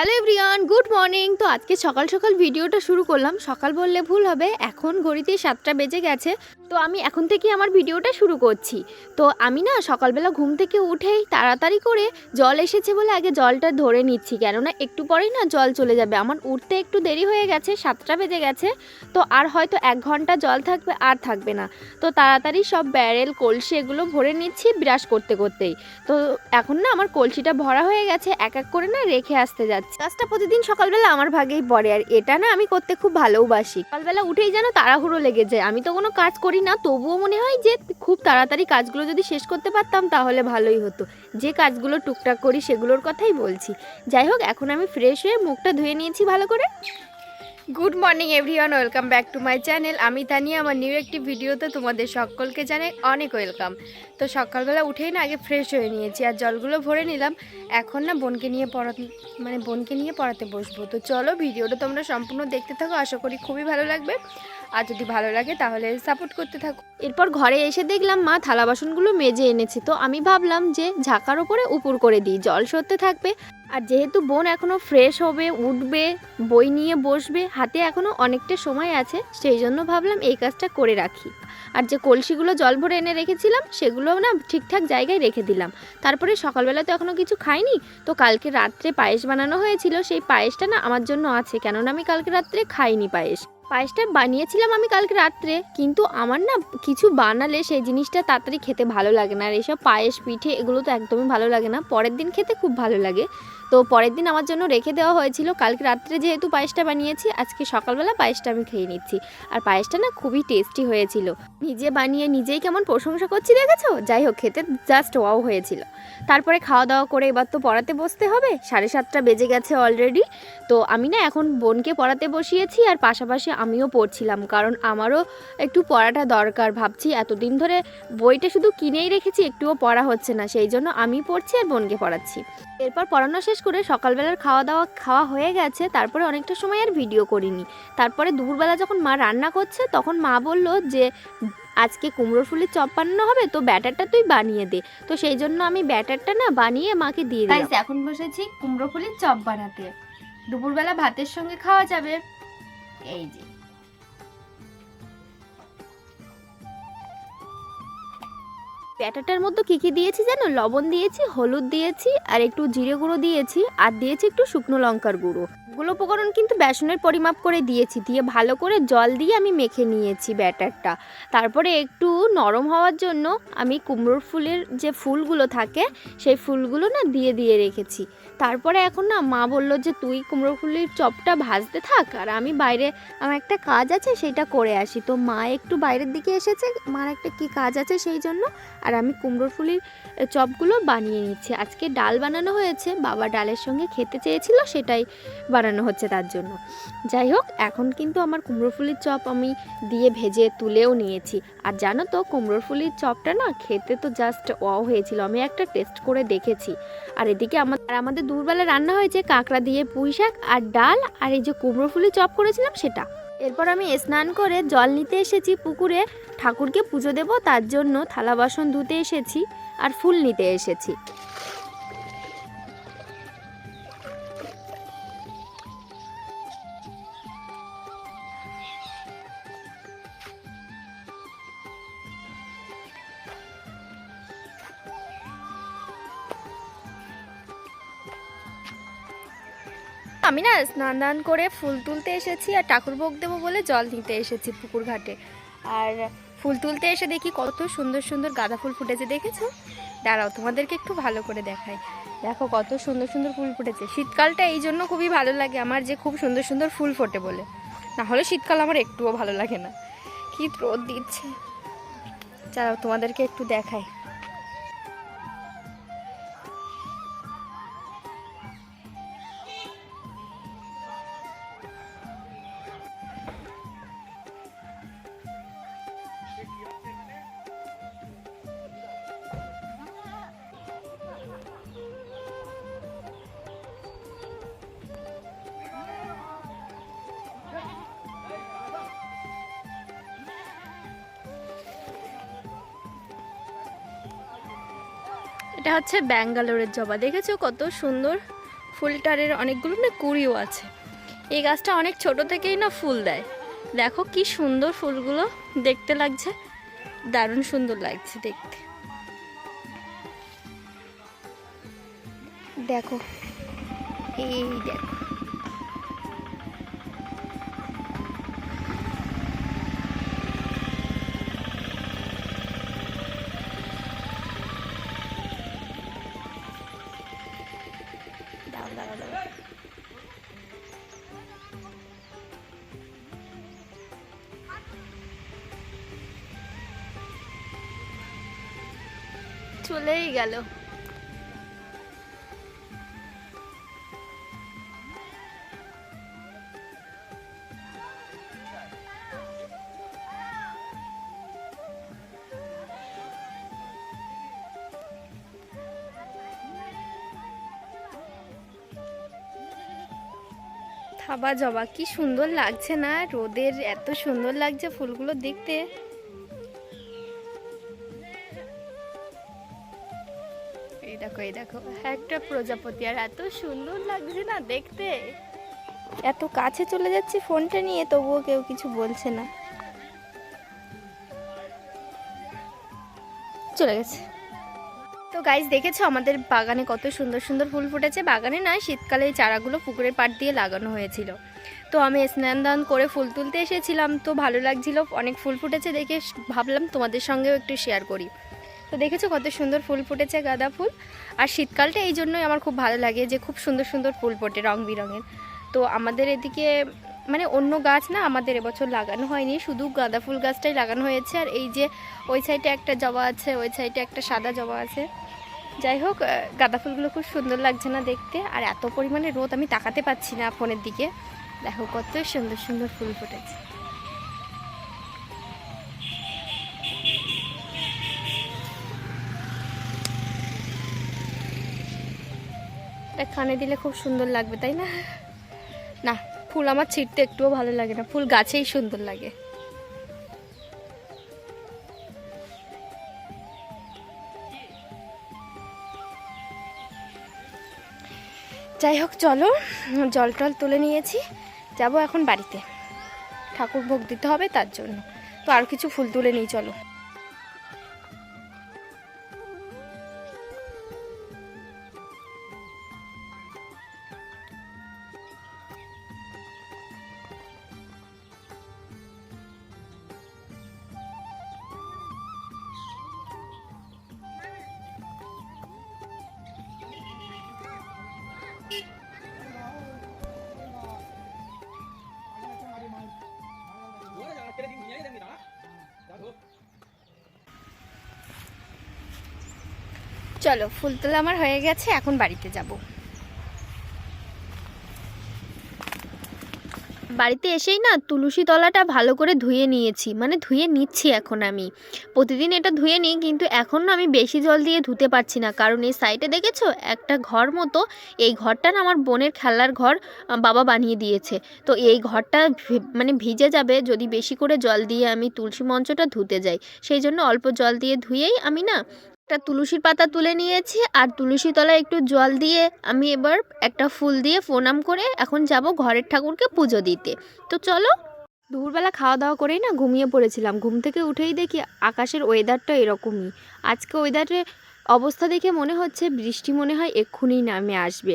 Hello everyone, good morning. তো আজকে সকাল সকাল ভিডিওটা শুরু করলাম। সকাল বললে ভুল হবে, এখন ঘড়িতে 7টা বেজে গেছে। তো আমি এখন থেকেই আমার ভিডিওটা শুরু করছি। তো আমি না সকালবেলা ঘুম থেকে উঠেই তাড়াতাড়ি করে জল এসেছে বলে আগে জলটা ধরে নিচ্ছি, কেননা একটু পরেই না জল চলে যাবে। আমার উঠতে একটু দেরি হয়ে গেছে, 7টা বেজে গেছে। তো আর হয়তো 1 ঘন্টা জল থাকবে, আর থাকবে না। তো তাড়াতাড়ি সব ব্যারেল কলসি এগুলো ভরে নিচ্ছি ব্রাশ করতে করতেই। তো এখন না আমার কলসিটা ভরা হয়ে গেছে, এক এক করে না রেখে আসতে যাচ্ছি। কাজটা প্রতিদিন সকালবেলা আমার ভাগেই পড়ে, আর এটা না আমি করতে খুব ভালোবাসি। সকালবেলা উঠেই যেন তাড়াহুড়ো লেগে যায়। আমি তো কোনো কাজ করি না, তবুও মনে হয় যে খুব তাড়াতাড়ি কাজগুলো যদি শেষ করতে পারতাম তাহলে ভালোই হতো। যে কাজগুলো টুকটাক করি সেগুলোর কথাই বলছি। যাই হোক, এখন আমি ফ্রেশ হয়ে মুখটা ধুয়ে নিয়েছি ভালো করে। Good morning everyone, welcome back to my channel. আমি তানিয়া, আমার নিউ একটি ভিডিওতে তোমাদের সকলকে জানাই অনেক ওয়েলকাম। তো সকালবেলা উঠেই না আগে ফ্রেশ হয়ে নিয়েছি আর জলগুলো ভরে নিলাম। এখন না বোনকে নিয়ে পড়াতে বসবো। তো চলো ভিডিওটা তোমরা সম্পূর্ণ দেখতে থাকো, আশা করি খুবই ভালো লাগবে। আর যদি ভালো লাগে তাহলে সাপোর্ট করতে থাকো। এরপর ঘরে এসে দেখলাম মা থালা বাসনগুলো মেজে এনেছে। তো আমি ভাবলাম যে ঝাঁকার ওপরে উপর করে দিই, জল সরতে থাকবে। আর যেহেতু বোন এখনও ফ্রেশ হবে, উঠবে, বই নিয়ে বসবে, হাতে এখনও অনেকটা সময় আছে, সেই জন্য ভাবলাম এই কাজটা করে রাখি। আর যে কলসিগুলো জল ভরে এনে রেখেছিলাম সেগুলো না ঠিকঠাক জায়গায় রেখে দিলাম। তারপরে সকালবেলা তো এখনও কিছু খাইনি, তো কালকে রাত্রে পায়েস বানানো হয়েছিল, সেই পায়েসটা না আমার জন্য আছে, কেননা আমি কালকে রাত্রে খাইনি পায়েসটা বানিয়েছিলাম আমি কালকে রাত্রে। কিন্তু আমার না কিছু বানালে সেই জিনিসটা তাড়াতাড়ি খেতে ভালো লাগে না, আর এইসব পায়েস পিঠে এগুলো তো একদমই ভালো লাগে না, পরের দিন খেতে খুব ভালো লাগে। তো পরের দিন আমার জন্য রেখে দেওয়া হয়েছিল। কালকে রাত্রে যেহেতু পায়েসটা বানিয়েছি, আজকে সকালবেলা পায়েসটা আমি খেয়ে নিচ্ছি। আর পায়েসটা না খুবই টেস্টি হয়েছিল। নিজে বানিয়ে নিজেই কেমন প্রশংসা করছি দেখেছো? যাই হোক, খেতে জাস্ট ওয়াও হয়েছিল। তারপরে খাওয়া দাওয়া করে এবার তো পড়াতে বসতে হবে, 7:30 বেজে গেছে অলরেডি। তো আমি না এখন বোনকে পড়াতে বসিয়েছি, আর পাশাপাশি আমিও পড়ছিলাম, কারণ আমারও একটু পড়াটা দরকার। ভাবছি এতদিন ধরে বইটা শুধু কিনেই রেখেছি, একটুও পড়া হচ্ছে না, সেই জন্য আমি পড়ছি আর বোনকে পড়াচ্ছি। এরপর পড়ানো শেষ করে সকালবেলার খাওয়া হয়ে গেছে। তারপরে অনেকটা সময় আর ভিডিও করিনি। তারপরে দুপুরবেলা যখন মা রান্না করছে, তখন মা বলল যে আজকে কুমড়োর ফুলের চপ বানানো হবে, তো ব্যাটারটা তুই বানিয়ে দে। তো সেই জন্য আমি ব্যাটারটা না বানিয়ে মাকে দিয়ে দিই। এখন বসেছি কুমড়ো ফুলের চপ বানাতে, দুপুরবেলা ভাতের সঙ্গে খাওয়া যাবে। এই যে ব্যাটারটার মধ্যে কী দিয়েছি জানো? লবণ দিয়েছি, হলুদ দিয়েছি, আর একটু জিরে গুঁড়ো দিয়েছি, আর দিয়েছি একটু শুকনো লঙ্কার গুঁড়ো। এগুলো উপকরণ কিন্তু বেসনের পরিমাপ করে দিয়েছি, দিয়ে ভালো করে জল দিয়ে আমি মেখে নিয়েছি ব্যাটারটা। তারপরে একটু নরম হওয়ার জন্য আমি কুমড়োর ফুলের যে ফুলগুলো থাকে সেই ফুলগুলো না দিয়ে রেখেছি। তারপরে এখন না মা বললো যে তুই কুমড়ো ফুলের চপটা ভাজতে থাক, আর আমি বাইরে আমার একটা কাজ আছে সেটা করে আসি। তো মা একটু বাইরের দিকে এসেছে, মার একটা কী কাজ আছে সেই জন্য। আর আমি কুমড়োর ফুলের চপগুলো বানিয়ে নিচ্ছি। আজকে ডাল বানানো হয়েছে, বাবা ডালের সঙ্গে খেতে চেয়েছিল, সেটাই বানানো হচ্ছে তার জন্য। যাই হোক, এখন কিন্তু আমার কুমড়োর ফুলের চপ আমি দিয়ে ভেজে তুলেও নিয়েছি। আর জানো তো, কুমড়োর ফুলের চপটা না খেতে তো জাস্ট ওয়াও হয়েছিল, আমি একটা টেস্ট করে দেখেছি। আর এদিকে আমাদের দুপুরবেলা রান্না হয়েছে কাঁকড়া দিয়ে পুঁই শাক আর ডাল, আর এই যে কুমড়ো ফুলের চপ করেছিলাম সেটা। এরপর আমি স্নান করে জল নিতে এসেছি পুকুরে, ঠাকুরকে পুজো দেব, তার জন্য থালা বাসন ধুতে এসেছি আর ফুল নিতে এসেছি। আমি না স্নান দান করে ফুল তুলতে এসেছি, আর ঠাকুর ভোগ দেবো বলে জল নিতে এসেছি পুকুর ঘাটে। আর ফুল তুলতে এসে দেখি কত সুন্দর সুন্দর গাঁদা ফুল ফুটেছে, দেখেছো? দাঁড়াও তোমাদেরকে একটু ভালো করে দেখাই। দেখো কত সুন্দর সুন্দর ফুল ফুটেছে। শীতকালটা এই জন্য খুবই ভালো লাগে আমার, যে খুব সুন্দর সুন্দর ফুল ফোটে বলে। না হলে শীতকাল আমার একটুও ভালো লাগে না। কি রোদ দিচ্ছে, দাঁড়াও তোমাদেরকে একটু দেখাই। এটা হচ্ছে ব্যাঙ্গালোরের জবা, দেখেছো কত সুন্দর ফুলটারের অনেকগুলো না কুড়িও আছে। এই গাছটা অনেক ছোট থেকেই না ফুল দেয়। দেখো কি সুন্দর ফুলগুলো দেখতে লাগছে, দারুণ সুন্দর লাগছে দেখতে। দেখো এই দেখো, চলেই গেল। থাবা জবা কি সুন্দর লাগছে না, রোদের এত সুন্দর লাগছে ফুলগুলো দেখতে। এই দেখো এই দেখো একটা প্রজাপতি, আর এত সুন্দর লাগছে না দেখতে। এত কাছে চলে যাচ্ছে ফোনটা নিয়ে, তবুও কেউ কিছু বলছে না। চলে গেছে। তো গাইস দেখেছো আমাদের বাগানে কত সুন্দর সুন্দর ফুল ফুটেছে। বাগানে না, শীতকালে এই চারাগুলো পুকুরের পাড় দিয়ে লাগানো হয়েছিল। তো আমি স্নান দান করে ফুল তুলতে এসেছিলাম, তো ভালো লাগছিল, অনেক ফুল ফুটেছে দেখে ভাবলাম তোমাদের সঙ্গেও একটু শেয়ার করি। তো দেখেছো কত সুন্দর ফুল ফুটেছে, গাঁদা ফুল। আর শীতকালটা এই জন্যই আমার খুব ভালো লাগে যে খুব সুন্দর সুন্দর ফুল ফোটে রং বেরঙের। তো আমাদের এদিকে মানে অন্য গাছ না আমাদের এবছর লাগানো হয়নি, শুধু গাঁদা ফুল গাছটাই লাগানো হয়েছে। আর এই যে ওই সাইডে একটা জবা আছে, ওই সাইডে একটা সাদা জবা আছে। যাই হোক, গাঁদা ফুলগুলো খুব সুন্দর লাগছে না দেখতে। আর এত পরিমাণে রোদ, আমি তাকাতে পাচ্ছি না ফোনের দিকে। দেখো কত সুন্দর সুন্দর ফুল ফুটেছে। কানে দিলে খুব সুন্দর লাগবে তাই না? না, ফুল আমার ছিঁড়তে একটুও ভালো লাগে না, ফুল গাছেই সুন্দর লাগে। যাই হোক চলো, জল টল তুলে নিয়েছি, যাব এখন বাড়িতে, ঠাকুর ভোগ দিতে হবে তার জন্য। তো আর কিছু ফুল তুলে নিই চলো। চলো, ফুল তোলা আমার হয়ে গেছে, এখন বাড়িতে যাব। বাড়িতে এসেই না তুলসী তলাটা ভালো করে ধুয়ে নিয়েছি, মানে ধুয়ে নিচ্ছি এখন। আমি প্রতিদিন এটা ধুয়ে নিই, কিন্তু এখন না আমি বেশি জল দিয়ে ধুতে পারছি না, কারণ এই সাইডে দেখেছো একটা ঘর মতো, এই ঘরটা না আমার বোনের খেলার ঘর বাবা বানিয়ে দিয়েছে। তো এই ঘরটা মানে ভিজে যাবে যদি বেশি করে জল দিয়ে আমি তুলসী মঞ্চটা ধুতে যাই, সেই জন্য অল্প জল দিয়ে ধুয়েই আমি না একটা তুলসীর পাতা তুলে নিয়েছি। আর তুলসী তলায় একটু জল দিয়ে আমি এবার একটা ফুল দিয়ে প্রণাম করে এখন যাব ঘরের ঠাকুরকে পুজো দিতে। তো চলো। দুপুরবেলা খাওয়া দাওয়া করেই না ঘুমিয়ে পড়েছিলাম, ঘুম থেকে উঠেই দেখি আকাশের ওয়েদারটা এরকমই। আজকে ওয়েদারের অবস্থা দেখে মনে হচ্ছে বৃষ্টি মনে হয় এক্ষুনি নামে আসবে।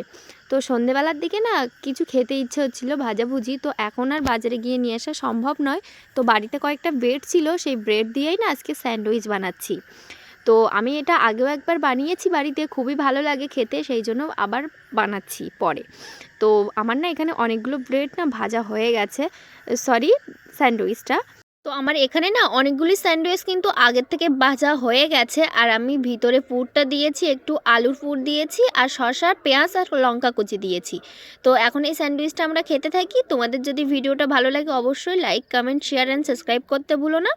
তো সন্ধেবেলার দিকে না কিছু খেতে ইচ্ছে হচ্ছিলো ভাজাভুজি, তো এখন আর বাজারে গিয়ে নিয়ে আসা সম্ভব নয়। তো বাড়িতে কয়েকটা ব্রেড ছিল, সেই ব্রেড দিয়েই না আজকে স্যান্ডউইচ বানাচ্ছি। তো আমি এটা আগেও একবার বানিয়েছি বাড়িতে, খুবই ভালো লাগে খেতে, সেই জন্য আবার বানাচ্ছি পরে। তো আমার না এখানে অনেকগুলো ব্রেড না ভাজা হয়ে গেছে, সরি স্যান্ডউইচটা। তো আমার এখানে না অনেকগুলি স্যান্ডউইচ কিন্তু আগের থেকে ভাজা হয়ে গেছে। আর আমি ভিতরে পুরটা দিয়েছি, একটু আলুর পুর দিয়েছি, আর শসা পেঁয়াজ আর লঙ্কা কুচি দিয়েছি। তো এখন এই স্যান্ডউইচটা আমরা খেতে থাকি। তোমাদের যদি ভিডিওটা ভালো লাগে অবশ্যই like comment share and subscribe করতে ভুলো না।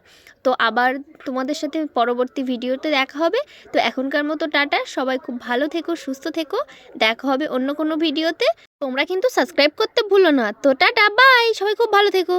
তো আবার তোমাদের সাথে পরবর্তী ভিডিওতে দেখা হবে। তো এখনকার মতো টাটা, সবাই খুব ভালো থেকো, সুস্থ থেকো, দেখা হবে অন্য কোনো ভিডিওতে। তোমরা কিন্তু সাবস্ক্রাইব করতে ভুলো না। তো টাটা, বাই, সবাই খুব ভালো থেকো।